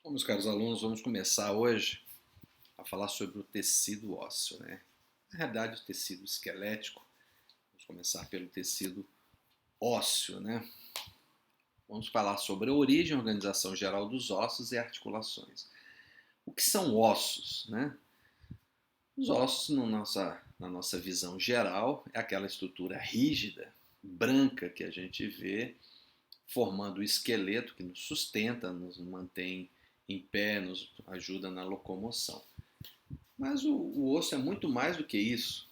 Bom, meus caros alunos, vamos começar hoje a falar sobre o tecido ósseo, né? Na realidade, o tecido esquelético, vamos começar pelo tecido ósseo, né? Vamos falar sobre a origem e organização geral dos ossos e articulações. O que são ossos, né? Os ossos, na nossa visão geral, é aquela estrutura rígida, branca que a gente vê formando o esqueleto que nos sustenta, nos mantém em pé, nos ajuda na locomoção. Mas o osso é muito mais do que isso.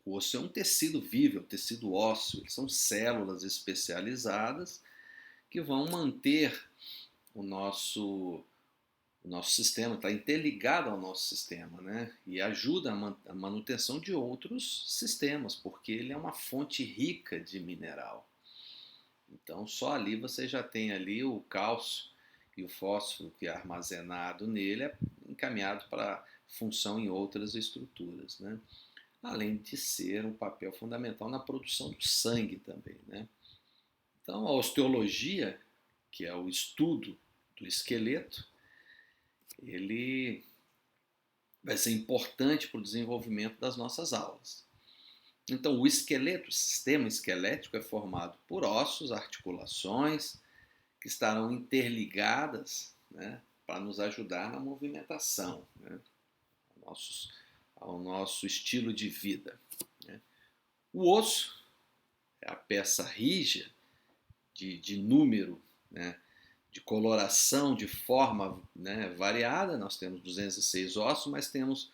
O osso é um tecido vivo, um tecido ósseo. Eles são células especializadas que vão manter o nosso sistema, está interligado ao nosso sistema, né? E ajuda a manutenção de outros sistemas, porque ele é uma fonte rica de mineral. Então, só ali você já tem ali o cálcio e o fósforo que é armazenado nele é encaminhado para função em outras estruturas, né? Além de ser um papel fundamental na produção do sangue também, né? Então, a osteologia, que é o estudo do esqueleto, ele vai ser importante para o desenvolvimento das nossas aulas. Então, o esqueleto, o sistema esquelético é formado por ossos, articulações, que estarão interligadas, né, para nos ajudar na movimentação, né, ao nosso estilo de vida, né. O osso é a peça rígida de número, né, de coloração, de forma, né, variada. Nós temos 206 ossos, mas temos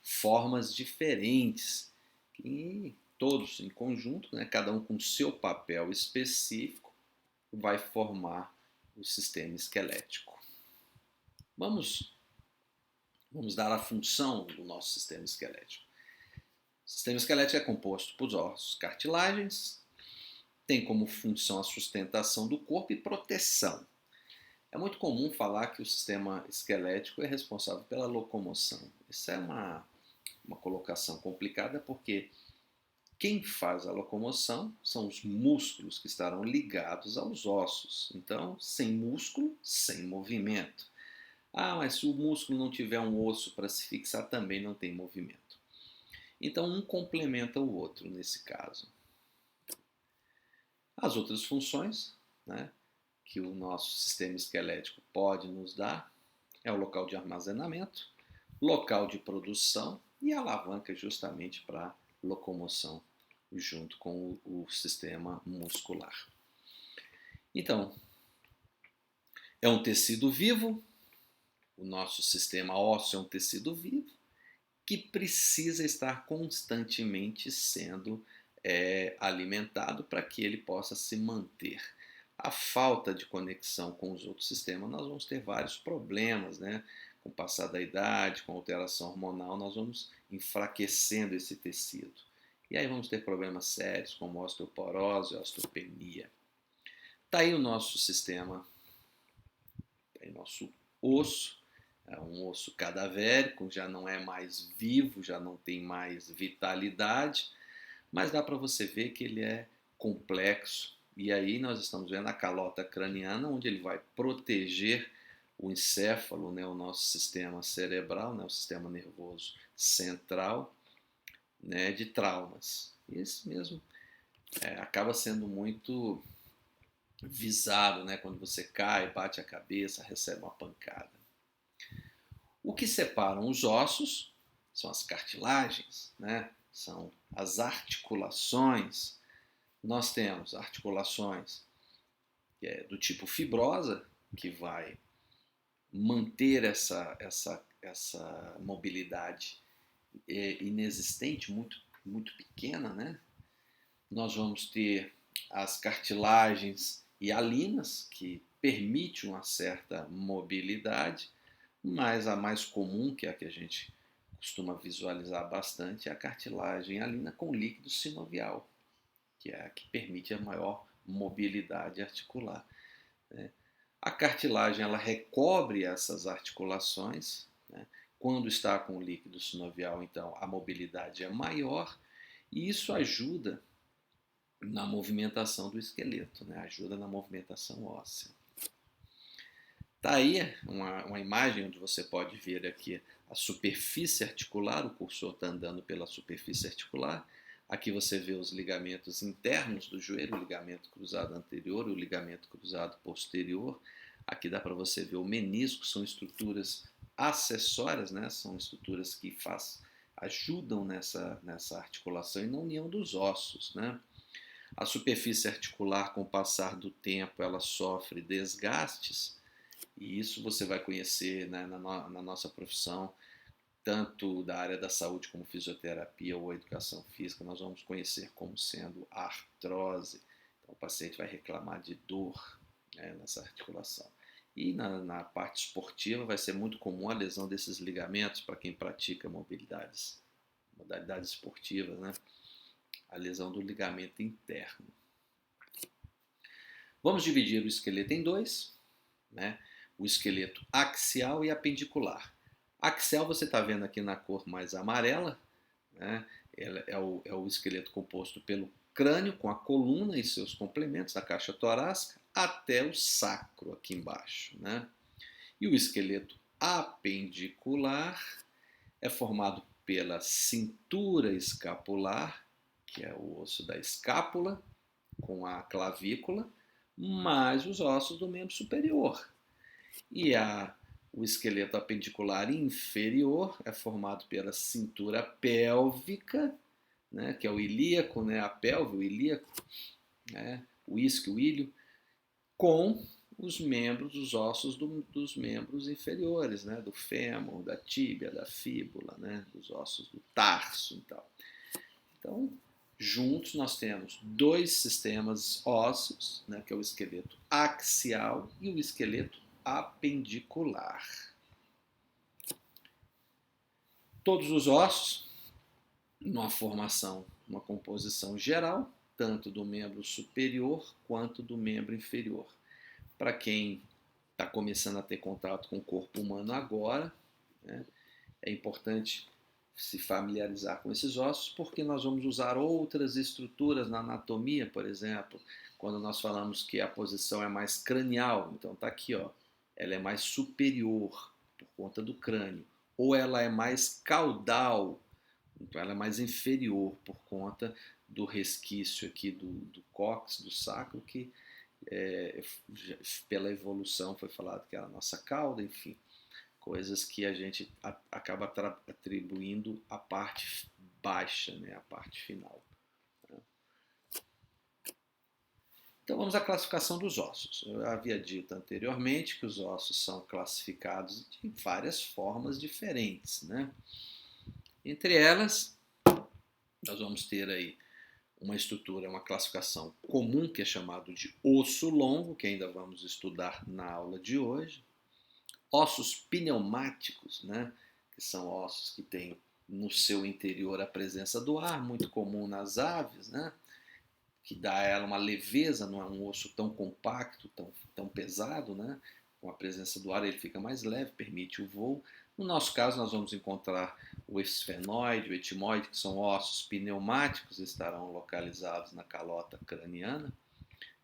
formas diferentes, e todos em conjunto, né, cada um com seu papel específico, vai formar o sistema esquelético. Vamos dar a função do nosso sistema esquelético. O sistema esquelético é composto por ossos, cartilagens, tem como função a sustentação do corpo e proteção. É muito comum falar que o sistema esquelético é responsável pela locomoção. Isso é uma colocação complicada, porque quem faz a locomoção são os músculos que estarão ligados aos ossos. Então, sem músculo, sem movimento. Ah, mas se o músculo não tiver um osso para se fixar, também não tem movimento. Então, um complementa o outro nesse caso. As outras funções, né, que o nosso sistema esquelético pode nos dar é o local de armazenamento, local de produção e alavanca justamente para locomoção junto com o sistema muscular. Então, é um tecido vivo, o nosso sistema ósseo é um tecido vivo que precisa estar constantemente sendo alimentado para que ele possa se manter. A falta de conexão com os outros sistemas, nós vamos ter vários problemas, né? Com o passar da idade, com a alteração hormonal, nós vamos enfraquecendo esse tecido. E aí vamos ter problemas sérios, como osteoporose e osteopenia. Está aí o nosso sistema, tá aí nosso osso, é um osso cadavérico, já não é mais vivo, já não tem mais vitalidade, mas dá para você ver que ele é complexo. E aí nós estamos vendo a calota craniana, onde ele vai proteger o encéfalo, né, o nosso sistema cerebral, né, o sistema nervoso central, né, de traumas. Isso mesmo acaba sendo muito visado, né, quando você cai, bate a cabeça, recebe uma pancada. O que separam os ossos são as cartilagens, né, são as articulações. Nós temos articulações do tipo fibrosa, que vai manter essa mobilidade inexistente, muito pequena, né? Nós vamos ter as cartilagens hialinas, que permitem uma certa mobilidade, mas a mais comum, que é a que a gente costuma visualizar bastante, é a cartilagem hialina com líquido sinovial, que é a que permite a maior mobilidade articular, né? A cartilagem ela recobre essas articulações, né? Quando está com o líquido sinovial, então a mobilidade é maior, e isso ajuda na movimentação do esqueleto, né? Ajuda na movimentação óssea. Tá aí uma imagem onde você pode ver aqui a superfície articular, o cursor está andando pela superfície articular. Aqui você vê os ligamentos internos do joelho, o ligamento cruzado anterior e o ligamento cruzado posterior. Aqui dá para você ver o menisco, são estruturas acessórias, né? São estruturas que ajudam nessa articulação e na união dos ossos, né? A superfície articular, com o passar do tempo, ela sofre desgastes, e isso você vai conhecer, né, na nossa profissão, tanto da área da saúde como fisioterapia ou educação física, nós vamos conhecer como sendo artrose. Então, o paciente vai reclamar de dor, né, nessa articulação. E na parte esportiva vai ser muito comum a lesão desses ligamentos para quem pratica modalidades esportivas, né? A lesão do ligamento interno. Vamos dividir o esqueleto em dois, né? O esqueleto axial e apendicular. Axial você está vendo aqui na cor mais amarela, né? É o esqueleto composto pelo crânio, com a coluna e seus complementos, a caixa torácica, até o sacro aqui embaixo, né? E o esqueleto apendicular é formado pela cintura escapular, que é o osso da escápula, com a clavícula, mais os ossos do membro superior. E o esqueleto apendicular inferior é formado pela cintura pélvica, né, que é o ilíaco, né, a pelve, o ilíaco, né, o isquio, o ilho, com os ossos dos membros inferiores, né, do fêmur, da tíbia, da fíbula, né, dos ossos do tarso e tal. Então, juntos nós temos dois sistemas ósseos, né, que é o esqueleto axial e o esqueleto apendicular. Todos os ossos, numa formação, uma composição geral, tanto do membro superior quanto do membro inferior. Para quem está começando a ter contato com o corpo humano agora, né, é importante se familiarizar com esses ossos, porque nós vamos usar outras estruturas na anatomia, por exemplo, quando nós falamos que a posição é mais cranial, então está aqui, ó, ela é mais superior por conta do crânio, ou ela é mais caudal, então ela é mais inferior por conta do resquício aqui do cóccix, do sacro, que pela evolução foi falado que era a nossa cauda, enfim, coisas que a gente acaba atribuindo à parte baixa, né, à parte final. Então vamos à classificação dos ossos. Eu havia dito anteriormente que os ossos são classificados de várias formas diferentes, né? Entre elas, nós vamos ter aí uma estrutura, uma classificação comum, que é chamado de osso longo, que ainda vamos estudar na aula de hoje. Ossos pneumáticos, né, que são ossos que têm no seu interior a presença do ar, muito comum nas aves, né, que dá a ela uma leveza, não é um osso tão compacto, tão pesado, né, com a presença do ar ele fica mais leve, permite o voo. No nosso caso, nós vamos encontrar o esfenoide, o etimoide, que são ossos pneumáticos, estarão localizados na calota craniana,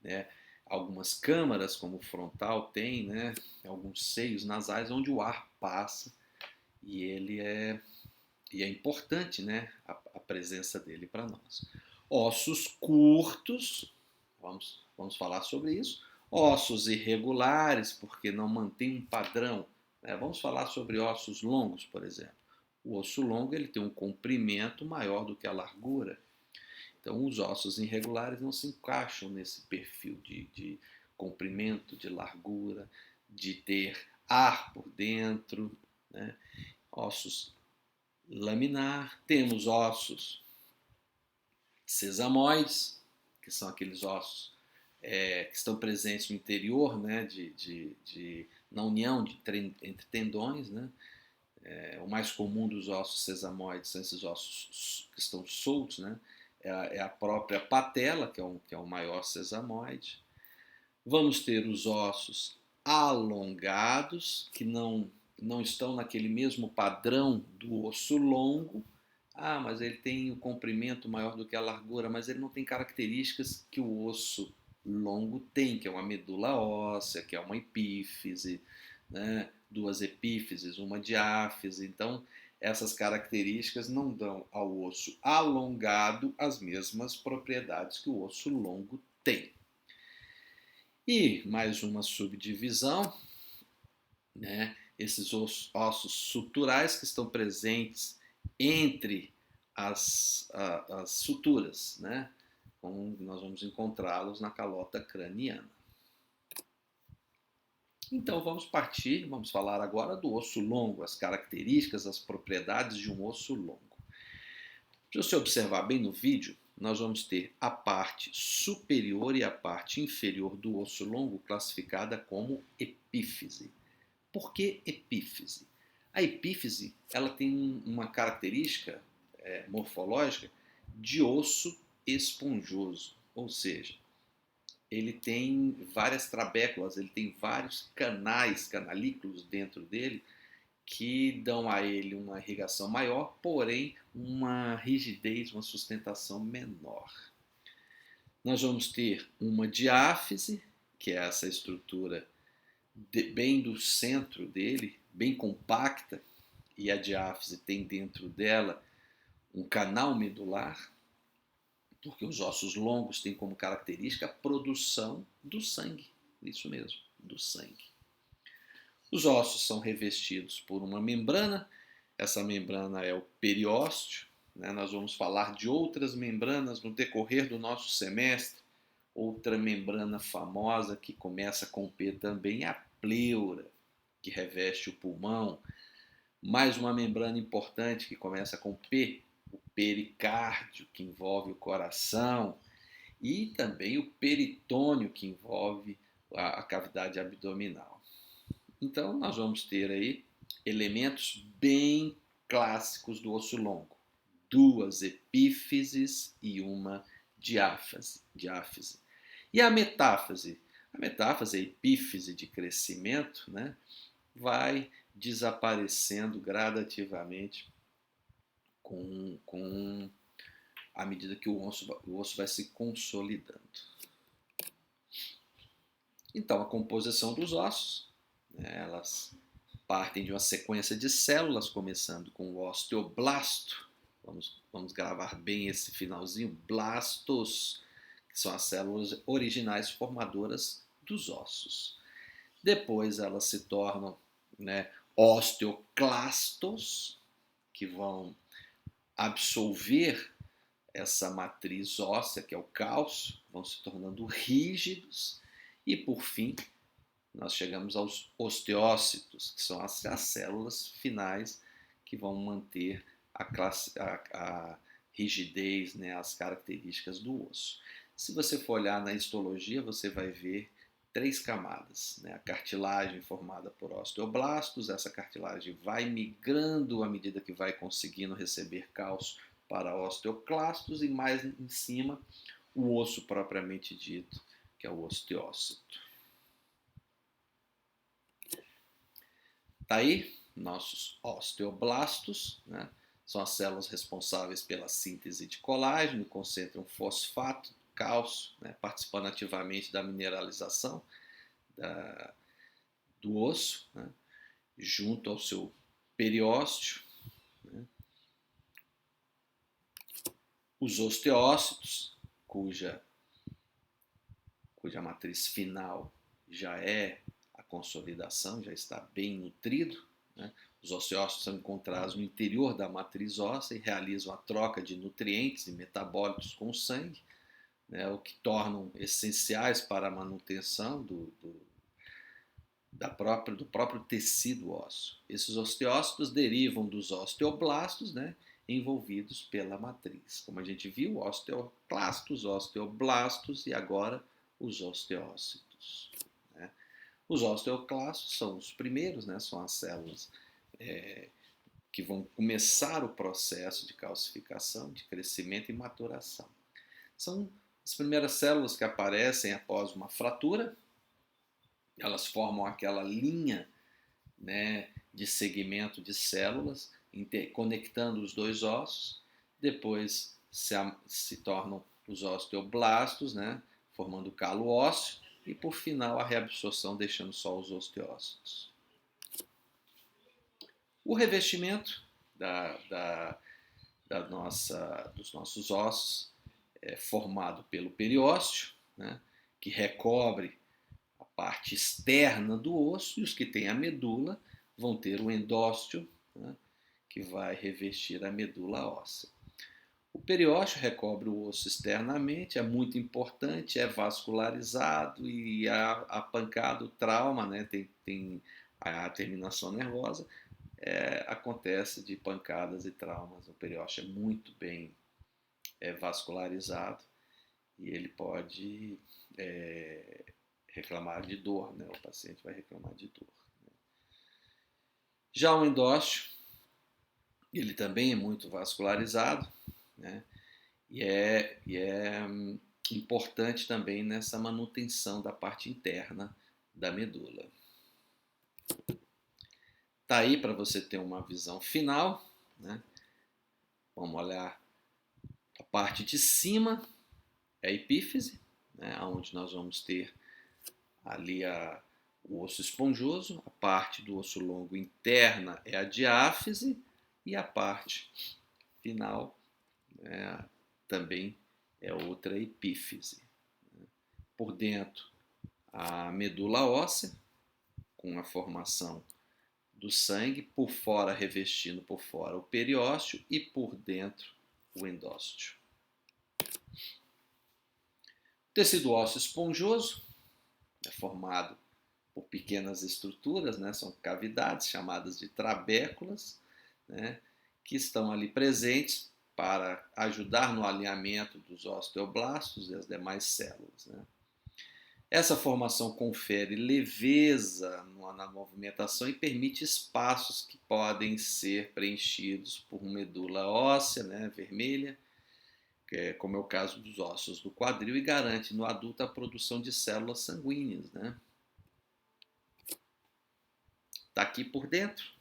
né? Algumas câmaras, como o frontal, tem, né? Alguns seios nasais onde o ar passa e é importante, né? A presença dele para nós. Ossos curtos, vamos falar sobre isso. Ossos irregulares, porque não mantém um padrão, né? Vamos falar sobre ossos longos, por exemplo. O osso longo ele tem um comprimento maior do que a largura. Então, os ossos irregulares não se encaixam nesse perfil de comprimento, de largura, de ter ar por dentro, né? Ossos laminar. Temos ossos sesamoides, que são aqueles ossos que estão presentes no interior, né, na união entre tendões, né? O mais comum dos ossos sesamoides são esses ossos que estão soltos, né? É a própria patela, que é o maior sesamoide. Vamos ter os ossos alongados, que não estão naquele mesmo padrão do osso longo. Ah, mas ele tem o comprimento maior do que a largura, mas ele não tem características que o osso longo tem, que é uma medula óssea, que é uma epífise, né? Duas epífises, uma diáfise. Então, essas características não dão ao osso alongado as mesmas propriedades que o osso longo tem. E mais uma subdivisão, né? Esses ossos suturais que estão presentes entre as suturas, né? Como nós vamos encontrá-los na calota craniana. Então vamos falar agora do osso longo, as características, as propriedades de um osso longo. Se você observar bem no vídeo, nós vamos ter a parte superior e a parte inferior do osso longo classificada como epífise. Por que epífise? A epífise ela tem uma característica morfológica de osso esponjoso, ou seja, ele tem várias trabéculas, ele tem vários canalículos dentro dele, que dão a ele uma irrigação maior, porém uma rigidez, uma sustentação menor. Nós vamos ter uma diáfise, que é essa estrutura bem do centro dele, bem compacta, e a diáfise tem dentro dela um canal medular, porque os ossos longos têm como característica a produção do sangue, isso mesmo, do sangue. Os ossos são revestidos por uma membrana, essa membrana é o periósteo, né? Nós vamos falar de outras membranas no decorrer do nosso semestre. Outra membrana famosa que começa com P também é a pleura, que reveste o pulmão. Mais uma membrana importante que começa com P, o pericárdio, que envolve o coração, e também o peritônio, que envolve a cavidade abdominal. Então, nós vamos ter aí elementos bem clássicos do osso longo. Duas epífises e uma diáfise. E a metáfase? A metáfase, a epífise de crescimento, né, vai desaparecendo gradativamente com à medida que o osso vai se consolidando. Então, a composição dos ossos, né, elas partem de uma sequência de células, começando com o osteoblasto. Vamos gravar bem esse finalzinho, blastos, que são as células originais formadoras dos ossos. Depois elas se tornam, né, osteoclastos, que vão absorver essa matriz óssea, que é o cálcio, vão se tornando rígidos, e por fim nós chegamos aos osteócitos, que são as células finais que vão manter a rigidez, né, as características do osso. Se você for olhar na histologia, você vai ver três camadas, né? A cartilagem formada por osteoblastos, essa cartilagem vai migrando à medida que vai conseguindo receber cálcio para osteoclastos, e mais em cima o osso propriamente dito, que é o osteócito. Tá aí nossos osteoblastos, né? São as células responsáveis pela síntese de colágeno, concentram fosfato, cálcio, né? Participando ativamente da mineralização do osso, né? Junto ao seu periósteo. Né? Os osteócitos, cuja matriz final já é a consolidação, já está bem nutrido, né? Os osteócitos são encontrados no interior da matriz óssea e realizam a troca de nutrientes e metabólitos com o sangue, né? O que tornam essenciais para a manutenção do próprio tecido ósseo. Esses osteócitos derivam dos osteoblastos, né, envolvidos pela matriz. Como a gente viu, osteoclastos, osteoblastos e agora os osteócitos. Né? Os osteoclastos são os primeiros, né, são as células que vão começar o processo de calcificação, de crescimento e maturação. São as primeiras células que aparecem após uma fratura. Elas formam aquela linha, né, de segmento de células, conectando os dois ossos. Depois se tornam os osteoblastos, né, formando calo ósseo, e por final a reabsorção deixando só os osteócitos. O revestimento dos nossos ossos é formado pelo periósteo, né, que recobre a parte externa do osso, e os que têm a medula vão ter o endósteo, né, que vai revestir a medula óssea. O periósteo recobre o osso externamente, é muito importante, é vascularizado, e a pancada, o trauma, né, tem a terminação nervosa, acontece de pancadas e traumas. O periósteo é muito bem vascularizado e ele pode reclamar de dor, né? O paciente vai reclamar de dor. Já o endósteo, ele também é muito vascularizado, né? E é importante também nessa manutenção da parte interna da medula. Tá aí para você ter uma visão final, né? Vamos olhar a parte de cima, é a epífise, né? Onde nós vamos ter ali o osso esponjoso, a parte do osso longo interna é a diáfise, e a parte final, né, também é outra epífise. Por dentro, a medula óssea, com a formação do sangue, por fora, revestindo por fora o periósteo, e por dentro o endósteo. O tecido ósseo esponjoso é formado por pequenas estruturas, né, são cavidades chamadas de trabéculas, né, que estão ali presentes para ajudar no alinhamento dos osteoblastos e as demais células, né. Essa formação confere leveza na movimentação e permite espaços que podem ser preenchidos por medula óssea, né, vermelha, como é o caso dos ossos do quadril, e garante no adulto a produção de células sanguíneas, né. Está aqui por dentro.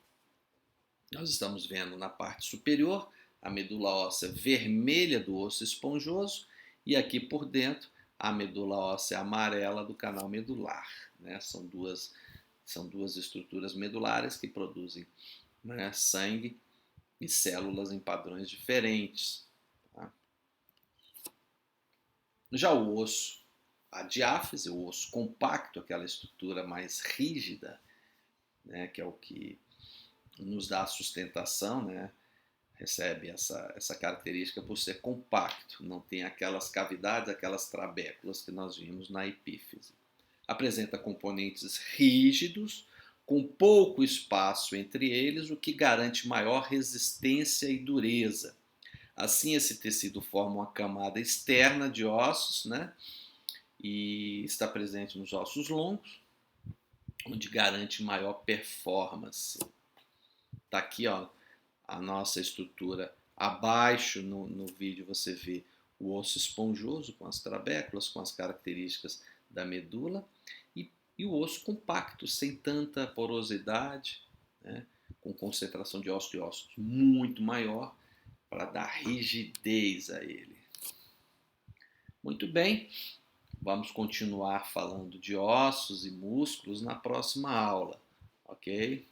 Nós estamos vendo na parte superior a medula óssea vermelha do osso esponjoso, e aqui por dentro a medula óssea amarela do canal medular, né? São duas estruturas medulares que produzem, né, sangue e células em padrões diferentes. Tá? Já o osso, a diáfise, o osso compacto, aquela estrutura mais rígida, né, que é o que nos dá a sustentação, né, recebe essa característica por ser compacto, não tem aquelas cavidades, aquelas trabéculas que nós vimos na epífise. Apresenta componentes rígidos, com pouco espaço entre eles, o que garante maior resistência e dureza. Assim, esse tecido forma uma camada externa de ossos, né? E está presente nos ossos longos, onde garante maior performance. Está aqui, ó, a nossa estrutura. Abaixo no vídeo você vê o osso esponjoso com as trabéculas, com as características da medula, e o osso compacto, sem tanta porosidade, né, com concentração de osteócitos muito maior, para dar rigidez a ele. Muito bem, vamos continuar falando de ossos e músculos na próxima aula, ok?